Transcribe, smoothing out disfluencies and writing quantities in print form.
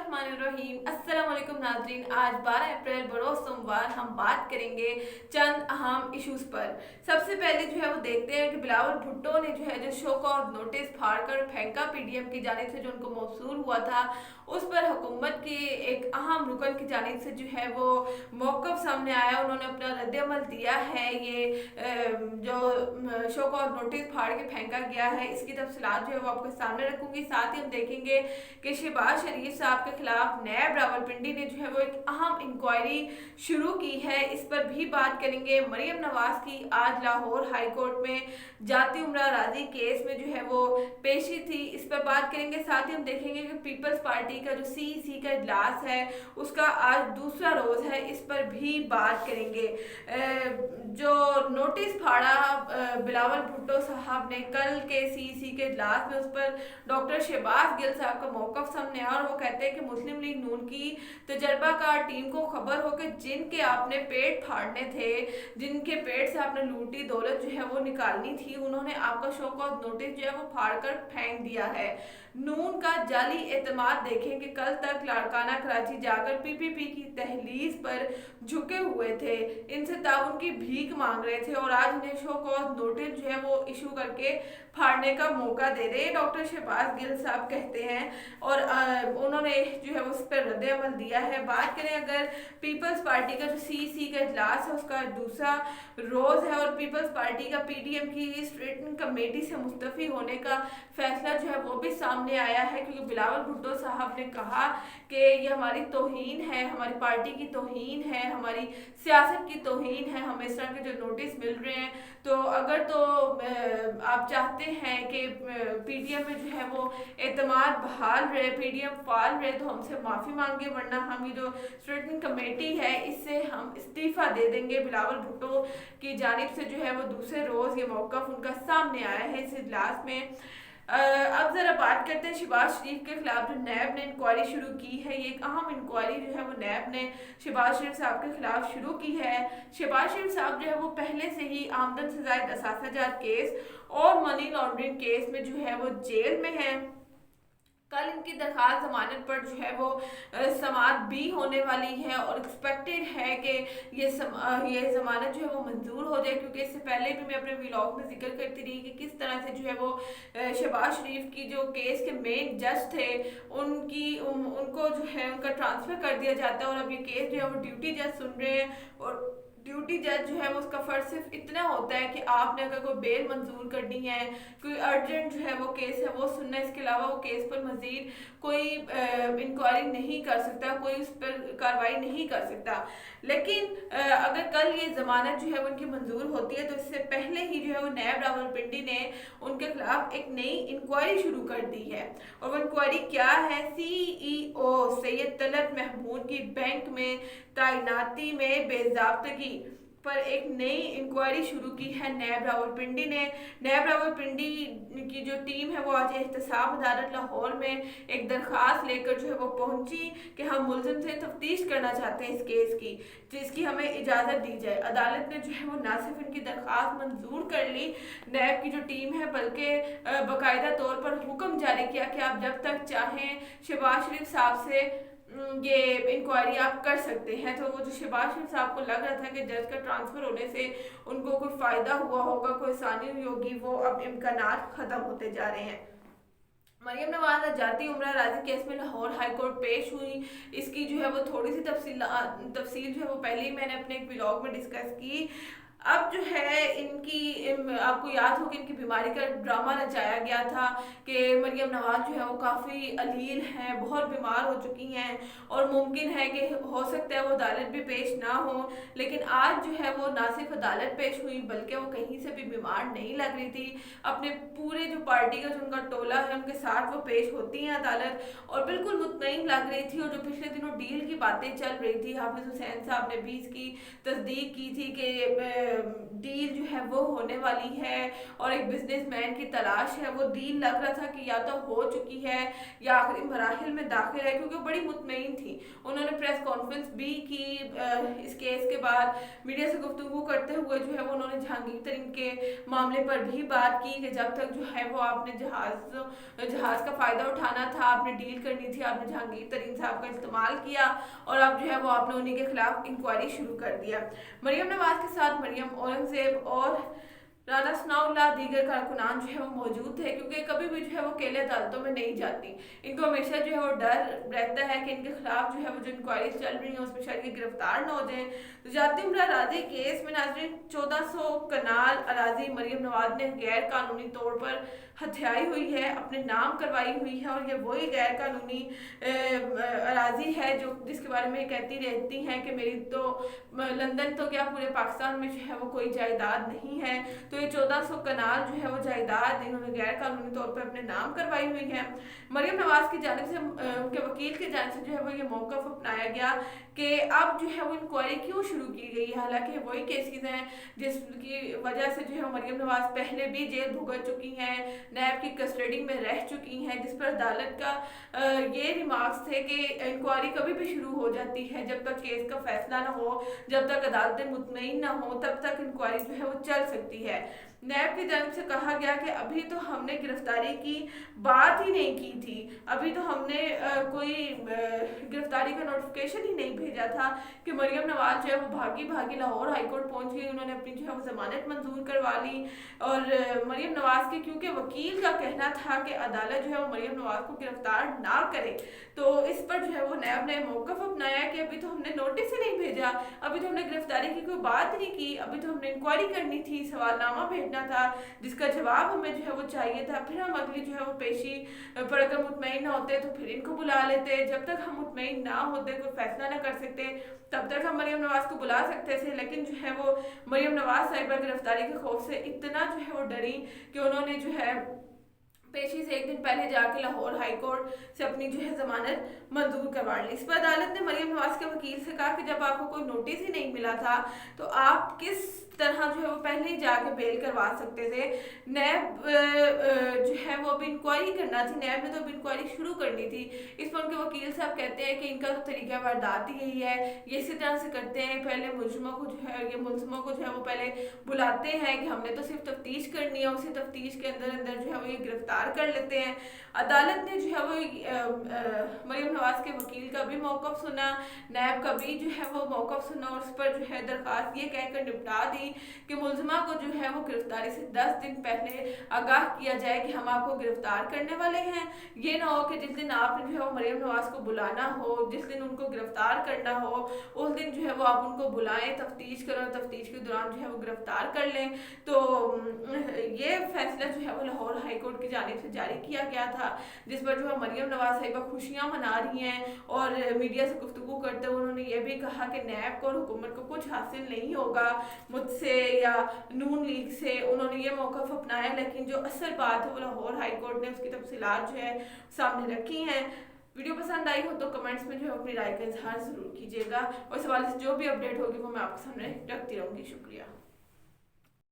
बिस्मिल्लाहिर्रहमानिर्रहीम। अस्सलाम वालेकुम नाज़रीन। आज 12 अप्रैल बरोज़ सोमवार हम बात करेंगे चंद अहम इश्यूज़ पर। सबसे पहले जो है वो देखते हैं कि बिलावल भुट्टो ने जो है जो शो कॉज नोटिस फाड़कर फेंका पीडीएम की जानिब से जो उनको मौसूल हुआ था, उस पर हुकूमत के एक अहम रुकन की जानिब से जो है वो मौक़िफ़ सामने आया। उन्होंने अपना रद्द-ए-अमल दिया है। ये जो शो कॉज नोटिस फाड़ के फेंका गया है, इसकी तफसीलात जो है वो आपके सामने रखूँगी। साथ ही हम देखेंगे कि शहबाज शरीफ साहब के खिलाफ नैब रावलपिंडी ने जो है वो एक अहम इंक्वायरी शुरू की है, इस पर भी बात करेंगे। मरियम नवाज की आज लाहौर हाई कोर्ट में जाती उम्रा राजी केस में जो है वो पेशी थी, इस पर बात करेंगे। साथ ही हम देखेंगे कि पीपल्स पार्टी का जो सीईसी का इजलास है उसका आज दूसरा रोज है, इस पर भी बात करेंगे। जो नोटिस फाड़ा बिलावल भुट्टो साहब ने कल के सीईसी के इजलास में, उस पर डॉक्टर शहबाज गिल साहब का मौक़िफ़ सामने आया और वो कहते हैं कि मुस्लिम लीग नून की तजर्बाकार टीम को खबर हो कि जिनके आपने पेट फाड़ने थे, जिनके पेट से आपने लूटी दौलत जो है वो निकालनी थी, उन्होंने आपका शो कॉज नोटिस जो है वो फाड़ कर फेंक दिया है। नून का जाली एतमाद देखें कि कल तक लाड़काना कराची जाकर पीपीपी की तहलीज पर झुके हुए थे, इनसे ताउन की भीख मांग रहे थे और आज उन्हें शो कॉज नोटिस जो है वो इशू करके फाड़ने का मौका दे रहे। डॉक्टर शहबाज गिल साहब कहते हैं और उन्होंने जो है उस पर रद्द-ए-अमल दिया है। बात करें अगर पीपल्स पार्टी का जो सीईसी का इजलास है उसका दूसरा रोज है और पीपल्स पार्टी का पीडीएम की स्ट्रेटनिंग कमेटी से मुस्तफी होने का फैसला जो है वो भी सामने आया है, क्योंकि बिलावल भुट्टो साहब ने कहा कि ये हमारी तौहीन है, हमारी पार्टी की तौहीन है, हमारी सियासत की तौहीन है, हमें इस तरह के जो नोटिस मिल रहे हैं, तो अगर तो आप चाहते हैं कि पीडीएम में जो है वो एतमाद बहाल रहे, पीडीएम फाल रहे, तो हमसे माफ़ी मांगे, वरना हम ये जो स्ट्रेटनिंग कमेटी है इससे हम इस्तीफ़ा दे देंगे। बिलावल भुट्टो की जानिब से जो है वो दूसरे रोज़ ये मौक़िफ़ उनका सामने आया है इस इजलास में। अब ज़रा बात करते हैं शहबाज शरीफ के खिलाफ जो नैब ने इंक्वायरी शुरू की है। ये एक अहम इंक्वायरी जो है वो नैब ने शहबाज शरीफ साहब के खिलाफ शुरू की है। शहबाज शरीफ साहब जो है वो पहले से ही आमदन से ज़ायद असासा जात केस और मनी लॉन्ड्रिंग केस में जो है वो जेल में है। कल इनकी दरखास्त जमानत पर जो है वो समाअत भी होने वाली है और एक्सपेक्टेड है कि ये जमानत जो है वो मंजूर हो जाए, क्योंकि इससे पहले भी मैं अपने व्लॉग में जिक्र करती रही कि किस तरह से जो है वो शहबाज शरीफ की जो केस के मेन जज थे उनको जो है उनका ट्रांसफ़र कर दिया जाता है और अब ये केस जो है वो ड्यूटी जज सुन रहे हैं। और ड्यूटी जज जो है वो उसका फ़र्ज सिर्फ इतना होता है कि आपने अगर कोई बेल मंजूर करनी है, कोई अर्जेंट जो है वो केस है वो सुनना, इसके अलावा वो केस पर मज़ीद कोई इंक्वायरी नहीं कर सकता, कोई उस पर कार्रवाई नहीं कर सकता। लेकिन अगर कल ये ज़मानत जो है वो उनकी मंजूर होती है तो इससे पहले ही जो है वो नैब रावलपिंडी ने उनके खिलाफ एक नई इंक्वायरी शुरू कर दी है। और वो इंक्वायरी क्या है? सीईओ सैयद तलत महमूद की बैंक में तैनाती में बेज़ाब्तगी पर एक नई इंक्वायरी शुरू की है नैब रावलपिंडी ने। नैब रावलपिंडी की जो टीम है वो आज एहतसाब अदालत लाहौर में एक दरख्वास्त लेकर जो है वो पहुंची कि हम मुलजिम से तफ्तीश करना चाहते हैं इस केस की, जिसकी हमें इजाज़त दी जाए। अदालत ने जो है वो ना सिर्फ इनकी दरख्वास्त मंजूर कर ली, नैब की जो टीम है बल्कि बाकायदा तौर पर हुक्म जारी किया कि आप जब तक चाहें शहबाज शरीफ साहब से ये इंक्वायरी आप कर सकते हैं। तो वो जो शहबाज शरीफ साहब को लग रहा था कि जज का ट्रांसफ़र होने से उनको कोई फ़ायदा हुआ होगा, कोई आसानी हुई होगी, वो अब इम्कानात ख़त्म होते जा रहे हैं। मरियम नवाज जाती उम्रा राजी केस में लाहौर हाई कोर्ट पेश हुई। इसकी जो है वो थोड़ी सी तफसील जो है वो पहले ही मैंने अपने एक व्लॉग में डिस्कस की। अब जो है आपको याद हो कि इनकी बीमारी का ड्रामा रचाया गया था कि मरियम नवाज जो है वो काफ़ी अलील हैं, बहुत बीमार हो चुकी हैं और मुमकिन है कि हो सकता है वो अदालत भी पेश ना हो। लेकिन आज जो है वो ना सिर्फ अदालत पेश हुई बल्कि वो कहीं से भी बीमार नहीं लग रही थी। अपने पूरे जो पार्टी का जो उनका टोला है उनके साथ वो पेश होती हैं अदालत और बिल्कुल मुतमईन लग रही थी। और जो पिछले दिनों डील की बातें चल रही थी, हाफिज हुसैन साहब ने भी इसकी तस्दीक की थी कि ڈیل جو ہے وہ ہونے والی ہے اور ایک بزنس مین کی تلاش ہے. وہ ڈیل لگ رہا تھا کہ یا تو ہو چکی ہے یا آخری مراحل میں داخل ہے, کیونکہ وہ بڑی مطمئن تھی. انہوں نے پریس کانفرنس بھی کی اس کیس کے بعد. میڈیا سے گفتگو کرتے ہوئے جو ہے وہ انہوں نے جہانگیر ترین کے معاملے پر بھی بات کی کہ جب تک جو ہے وہ آپ نے جہاز کا فائدہ اٹھانا تھا, آپ نے ڈیل کرنی تھی, آپ نے جہانگیر ترین صاحب کا استعمال کیا اور اب جو ہے وہ آپ نے انہیں کے خلاف انکوائری شروع کر دیا. مریم نواز کے ساتھ مریم اورنگزیب اور رانا ثناء اللہ دیگر کارکنان جو ہے وہ موجود تھے, کیونکہ کبھی بھی جو ہے وہ اکیلے عدالتوں میں نہیں جاتی. ان کو ہمیشہ جو ہے وہ ڈر رہتا ہے کہ ان کے خلاف جو ہے وہ جو انکوائریز چل رہی ہیں اس میں شاید یہ گرفتار نہ ہو جائیں. تجارتی عمرہ اراضی کیس میں ناظرین 1400 کنال اراضی مریم نواز نے غیر قانونی طور پر ہتھیائی ہوئی ہے, اپنے نام کروائی ہوئی ہے, اور یہ وہی غیر قانونی اراضی ہے جو جس کے بارے میں یہ کہتی رہتی ہیں کہ میری تو لندن تو کیا پورے پاکستان میں جو ہے وہ کوئی جائیداد نہیں ہے. تو یہ 1400 کنال جو ہے وہ جائیداد انہوں نے غیر قانونی طور پر اپنے نام کروائی ہوئی ہے. مریم نواز کی جانب سے ان کے وکیل کی جانب سے جو ہے وہ یہ موقف اپنایا گیا کہ اب جو ہے وہ انکوائری کیوں شروع کی گئی ہے, حالانکہ وہی کیسز ہیں جس کی وجہ سے جو ہے مریم نواز پہلے بھی جیل بھگت چکی ہیں, نیب کی کسٹڈی میں رہ چکی ہیں, جس پر عدالت کا یہ ریمارکس تھے کہ انکوائری کبھی بھی شروع ہو جاتی ہے جب تک کیس کا فیصلہ نہ ہو, جب تک عدالتیں مطمئن نہ ہوں تب تک انکوائری جو ہے وہ چل سکتی ہے. نیب کی جانب سے کہا گیا کہ ابھی تو ہم نے گرفتاری کی بات ہی نہیں کی تھی, ابھی تو ہم نے کوئی گرفتاری کا نوٹیفکیشن ہی نہیں بھیجا تھا کہ مریم نواز جو ہے وہ بھاگی لاہور ہائی کورٹ پہنچ گئی, انہوں نے اپنی جو ہے وہ ضمانت منظور کروا لی. اور مریم نواز کے کیونکہ وکیل کا کہنا تھا کہ عدالت جو ہے وہ مریم نواز کو گرفتار نہ کرے, تو اس پر جو ہے وہ نیب نے موقف اپنایا کہ ابھی تو ہم نے نوٹس ہی نہیں بھیجا, ابھی تو ہم نے گرفتاری کی کوئی بات نہیں کی, ابھی تو ہم نے انکوائری کرنی تھی, سوال نامہ بھیجنا تھا جس کا جواب ہمیں جو ہے وہ چاہیے تھا, پھر ہم اگلی جو ہے وہ پیشی پر اگر مطمئن نہ ہوتے تو پھر ان کو بلا لیتے. جب تک ہم مطمئن نہ ہوتے, کوئی فیصلہ نہ کر سکتے, تب تک ہم مریم نواز کو بلا سکتے تھے. لیکن جو ہے وہ مریم نواز صاحبہ گرفتاری کے خوف سے اتنا جو ہے وہ ڈری کہ انہوں نے جو ہے پیشی سے ایک دن پہلے جا کے لاہور ہائی کورٹ سے اپنی جو ہے ضمانت منظور کروا لی. اس پر عدالت نے مریم نواز کے وکیل سے کہا کہ جب آپ کو کوئی نوٹس ہی نہیں ملا تھا تو آپ کس طرح جو ہے وہ پہلے ہی جا کے بیل کروا سکتے تھے. نیب جو ہے وہ ابھی انکوائری کرنا تھی, نیب نے تو ابھی انکوائری شروع کرنی تھی. اس پر ان کے وکیل صاحب کہتے ہیں کہ ان کا تو طریقہ واردات ہی یہی ہے, یہ اسی طرح سے کرتے ہیں, پہلے ملزموں کو جو ہے وہ پہلے بلاتے ہیں کہ ہم نے تو صرف تفتیش کرنی ہے, اسی تفتیش کے اندر جو ہے وہ یہ گرفتار کر لیتے ہیں. عدالت نے جو ہے وہ مریم نواز کے وکیل کا بھی موقف سنا, نیب کا بھی جو ہے وہ موقف سنا, اور اس پر جو ہے درخواست یہ کہہ کر نپٹا دی کہ ملزمہ کو جو ہے وہ گرفتاری سے 10 دن پہلے آگاہ کیا جائے کہ ہم آپ کو گرفتار کرنے والے ہیں. یہ نہ ہو کہ جس دن آپ نے جو ہے وہ مریم نواز کو بلانا ہو, جس دن ان کو گرفتار کرنا ہو, اس دن جو ہے وہ آپ ان کو بلائیں, تفتیش کریں, تفتیش کے دوران جو ہے وہ گرفتار کر لیں. تو یہ فیصلہ جو ہے وہ لاہور ہائی کورٹ کی جانب سے جاری کیا گیا تھا, جس پر جو ہے مریم نواز صاحبہ خوشیاں منا رہی ہیں, اور میڈیا سے گفتگو کرتے ہوئے انہوں نے یہ بھی کہا کہ نیب کو اور حکومت کو کچھ حاصل نہیں ہوگا مجھ سے یا نون لیگ سے. انہوں نے یہ موقف اپنایا, لیکن جو اصل بات ہے وہ لاہور ہائی کورٹ نے اس کی تفصیلات جو ہے سامنے رکھی ہیں. ویڈیو پسند آئی ہو تو کمنٹس میں جو ہے اپنی رائے کا اظہار ضرور کیجیے گا, اور اس حوالے سے جو بھی اپڈیٹ ہوگی وہ میں آپ کے سامنے رکھتی رہوں گی. شکریہ.